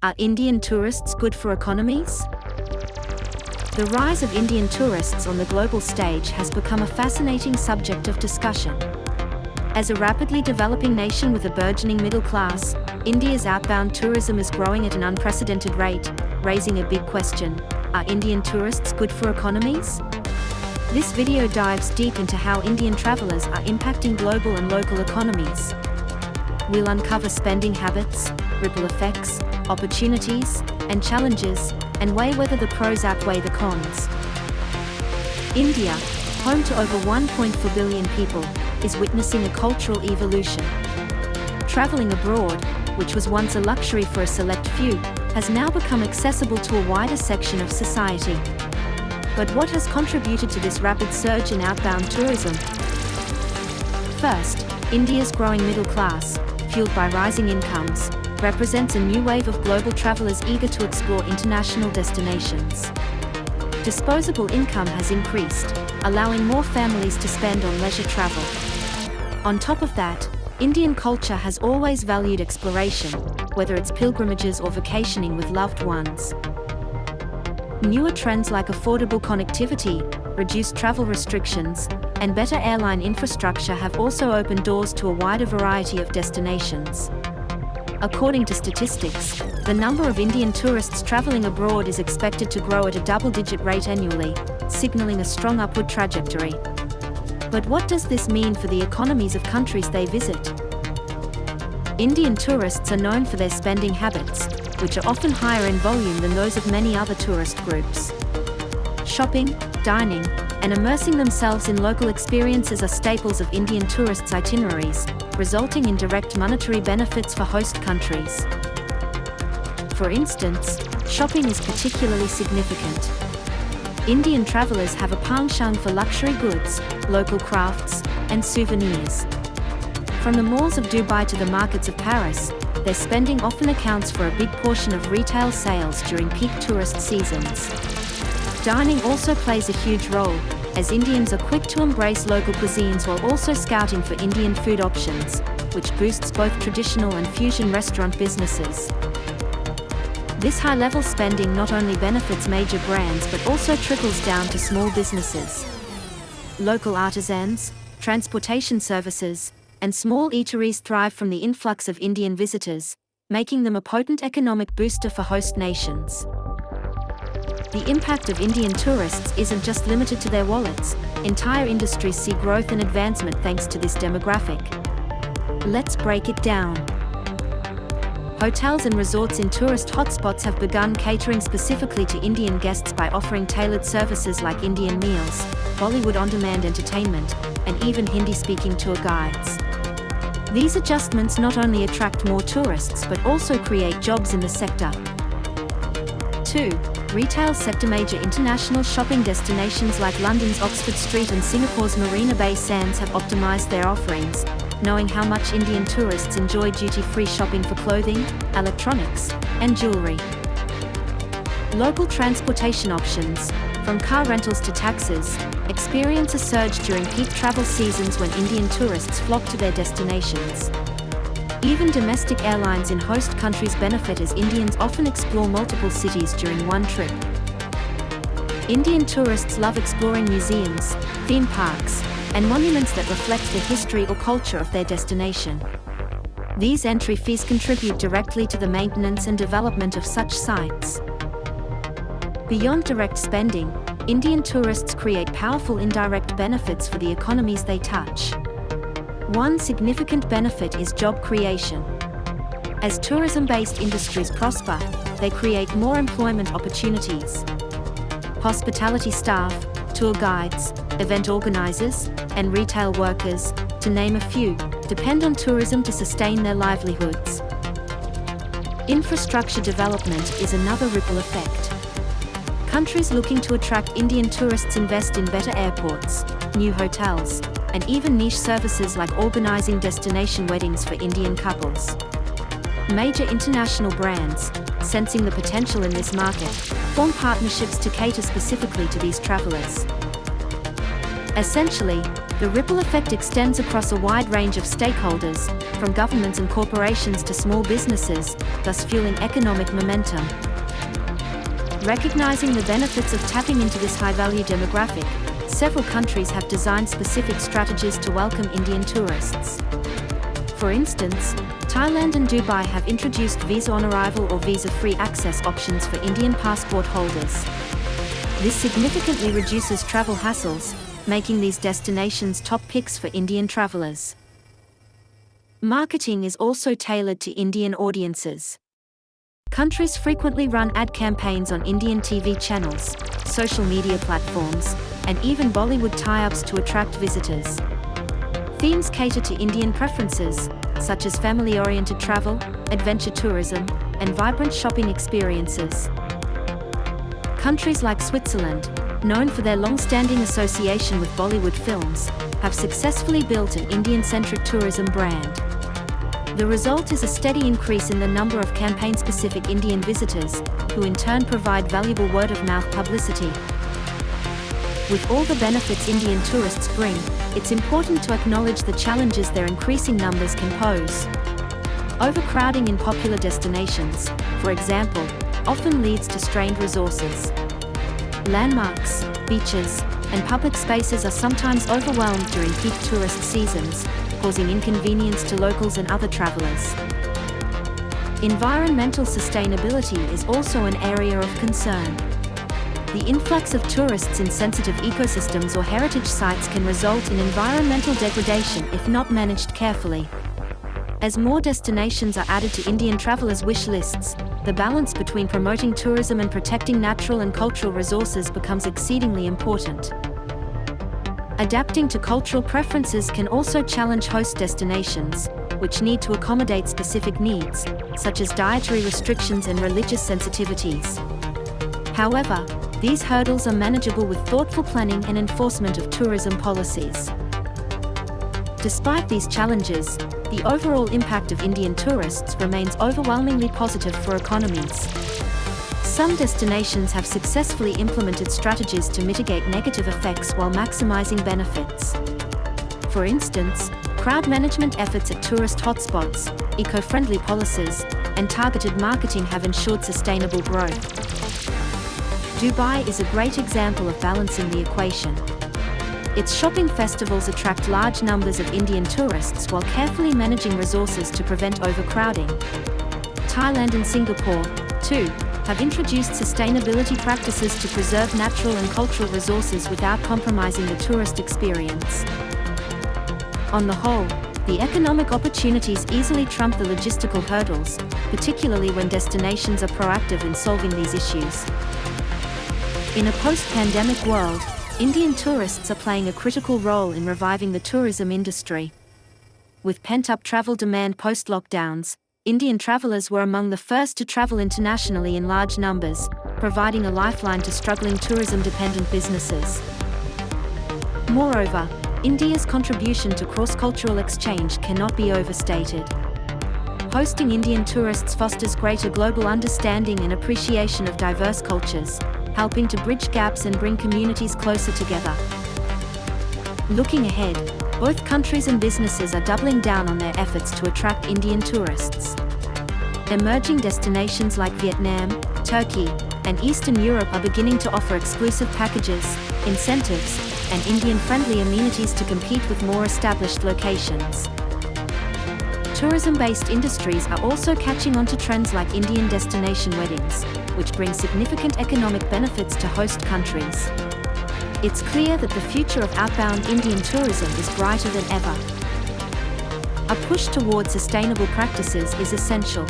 Are Indian tourists good for economies? The rise of Indian tourists on the global stage has become a fascinating subject of discussion. As a rapidly developing nation with a burgeoning middle class, India's outbound tourism is growing at an unprecedented rate, raising a big question: are Indian tourists good for economies? This video dives deep into how Indian travelers are impacting global and local economies. We'll uncover spending habits, ripple effects, opportunities, and challenges, and weigh whether the pros outweigh the cons. India, home to over 1.4 billion people, is witnessing a cultural evolution. Traveling abroad, which was once a luxury for a select few, has now become accessible to a wider section of society. But what has contributed to this rapid surge in outbound tourism? First, India's growing middle class, fueled by rising incomes, represents a new wave of global travelers eager to explore international destinations. Disposable income has increased, allowing more families to spend on leisure travel. On top of that, Indian culture has always valued exploration, whether it's pilgrimages or vacationing with loved ones. Newer trends like affordable connectivity, reduced travel restrictions, and better airline infrastructure have also opened doors to a wider variety of destinations. According to statistics, the number of Indian tourists traveling abroad is expected to grow at a double-digit rate annually, signaling a strong upward trajectory. But what does this mean for the economies of countries they visit? Indian tourists are known for their spending habits, which are often higher in volume than those of many other tourist groups. Shopping, dining, and immersing themselves in local experiences are staples of Indian tourists' itineraries, resulting in direct monetary benefits for host countries. For instance, shopping is particularly significant. Indian travelers have a penchant for luxury goods, local crafts, and souvenirs. From the malls of Dubai to the markets of Paris, their spending often accounts for a big portion of retail sales during peak tourist seasons. Dining also plays a huge role, as Indians are quick to embrace local cuisines while also scouting for Indian food options, which boosts both traditional and fusion restaurant businesses. This high-level spending not only benefits major brands but also trickles down to small businesses. Local artisans, transportation services, and small eateries thrive from the influx of Indian visitors, making them a potent economic booster for host nations. The impact of Indian tourists isn't just limited to their wallets. Entire industries see growth and advancement thanks to this demographic. Let's break it down. Hotels and resorts in tourist hotspots have begun catering specifically to Indian guests by offering tailored services like Indian meals, Bollywood on-demand entertainment, and even Hindi-speaking tour guides. These adjustments not only attract more tourists but also create jobs in the sector. 2. Retail sector. Major international shopping destinations like London's Oxford Street and Singapore's Marina Bay Sands have optimized their offerings, knowing how much Indian tourists enjoy duty-free shopping for clothing, electronics, and jewelry. Local transportation options, from car rentals to taxis, experience a surge during peak travel seasons when Indian tourists flock to their destinations. Even domestic airlines in host countries benefit as Indians often explore multiple cities during one trip. Indian tourists love exploring museums, theme parks, and monuments that reflect the history or culture of their destination. These entry fees contribute directly to the maintenance and development of such sites. Beyond direct spending, Indian tourists create powerful indirect benefits for the economies they touch. One significant benefit is job creation. As tourism-based industries prosper, they create more employment opportunities. Hospitality staff, tour guides, event organizers, and retail workers, to name a few, depend on tourism to sustain their livelihoods. Infrastructure development is another ripple effect. Countries looking to attract Indian tourists invest in better airports, new hotels, and even niche services like organizing destination weddings for Indian couples. Major international brands, sensing the potential in this market, form partnerships to cater specifically to these travelers. Essentially, The ripple effect extends across a wide range of stakeholders, from governments and corporations to small businesses, thus fueling economic momentum. Recognizing the benefits of tapping into this high-value demographic, several countries have designed specific strategies to welcome Indian tourists. For instance, Thailand and Dubai have introduced visa on arrival or visa-free access options for Indian passport holders. This significantly reduces travel hassles, making these destinations top picks for Indian travelers. Marketing is also tailored to Indian audiences. Countries frequently run ad campaigns on Indian TV channels, social media platforms, and even Bollywood tie-ups to attract visitors. Themes cater to Indian preferences, such as family-oriented travel, adventure tourism, and vibrant shopping experiences. Countries like Switzerland, known for their long-standing association with Bollywood films, have successfully built an Indian-centric tourism brand. The result is a steady increase in the number of campaign-specific Indian visitors, who in turn provide valuable word-of-mouth publicity. With all the benefits Indian tourists bring, it's important to acknowledge the challenges their increasing numbers can pose. Overcrowding in popular destinations, for example, often leads to strained resources. Landmarks, beaches, and public spaces are sometimes overwhelmed during peak tourist seasons, causing inconvenience to locals and other travelers. Environmental sustainability is also an area of concern. The influx of tourists in sensitive ecosystems or heritage sites can result in environmental degradation if not managed carefully. As more destinations are added to Indian travelers' wish lists, the balance between promoting tourism and protecting natural and cultural resources becomes exceedingly important. Adapting to cultural preferences can also challenge host destinations, which need to accommodate specific needs, such as dietary restrictions and religious sensitivities. However, these hurdles are manageable with thoughtful planning and enforcement of tourism policies. Despite these challenges, the overall impact of Indian tourists remains overwhelmingly positive for economies. Some destinations have successfully implemented strategies to mitigate negative effects while maximizing benefits. For instance, crowd management efforts at tourist hotspots, eco-friendly policies, and targeted marketing have ensured sustainable growth. Dubai is a great example of balancing the equation. Its shopping festivals attract large numbers of Indian tourists while carefully managing resources to prevent overcrowding. Thailand and Singapore, too, have introduced sustainability practices to preserve natural and cultural resources without compromising the tourist experience. On the whole, the economic opportunities easily trump the logistical hurdles, particularly when destinations are proactive in solving these issues. In a post-pandemic world, Indian tourists are playing a critical role in reviving the tourism industry. With pent-up travel demand post-lockdowns, Indian travelers were among the first to travel internationally in large numbers, providing a lifeline to struggling tourism-dependent businesses. Moreover, India's contribution to cross-cultural exchange cannot be overstated. Hosting Indian tourists fosters greater global understanding and appreciation of diverse cultures, helping to bridge gaps and bring communities closer together. Looking ahead, both countries and businesses are doubling down on their efforts to attract Indian tourists. Emerging destinations like Vietnam, Turkey, and Eastern Europe are beginning to offer exclusive packages, incentives, and Indian-friendly amenities to compete with more established locations. Tourism-based industries are also catching on to trends like Indian destination weddings, which bring significant economic benefits to host countries. It's clear that the future of outbound Indian tourism is brighter than ever. A push toward sustainable practices is essential.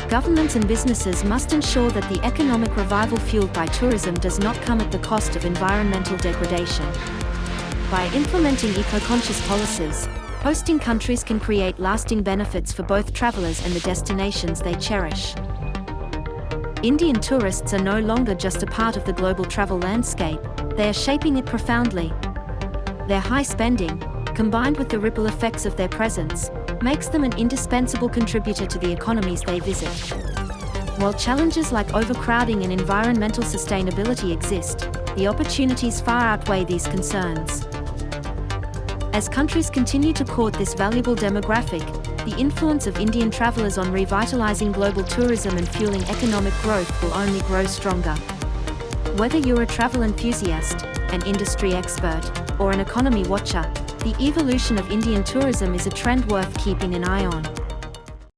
Governments and businesses must ensure that the economic revival fueled by tourism does not come at the cost of environmental degradation. By implementing eco-conscious policies, hosting countries can create lasting benefits for both travelers and the destinations they cherish. Indian tourists are no longer just a part of the global travel landscape, they are shaping it profoundly. Their high spending, combined with the ripple effects of their presence, makes them an indispensable contributor to the economies they visit. While challenges like overcrowding and environmental sustainability exist, the opportunities far outweigh these concerns. As countries continue to court this valuable demographic, the influence of Indian travelers on revitalizing global tourism and fueling economic growth will only grow stronger. Whether you're a travel enthusiast, an industry expert, or an economy watcher, the evolution of Indian tourism is a trend worth keeping an eye on.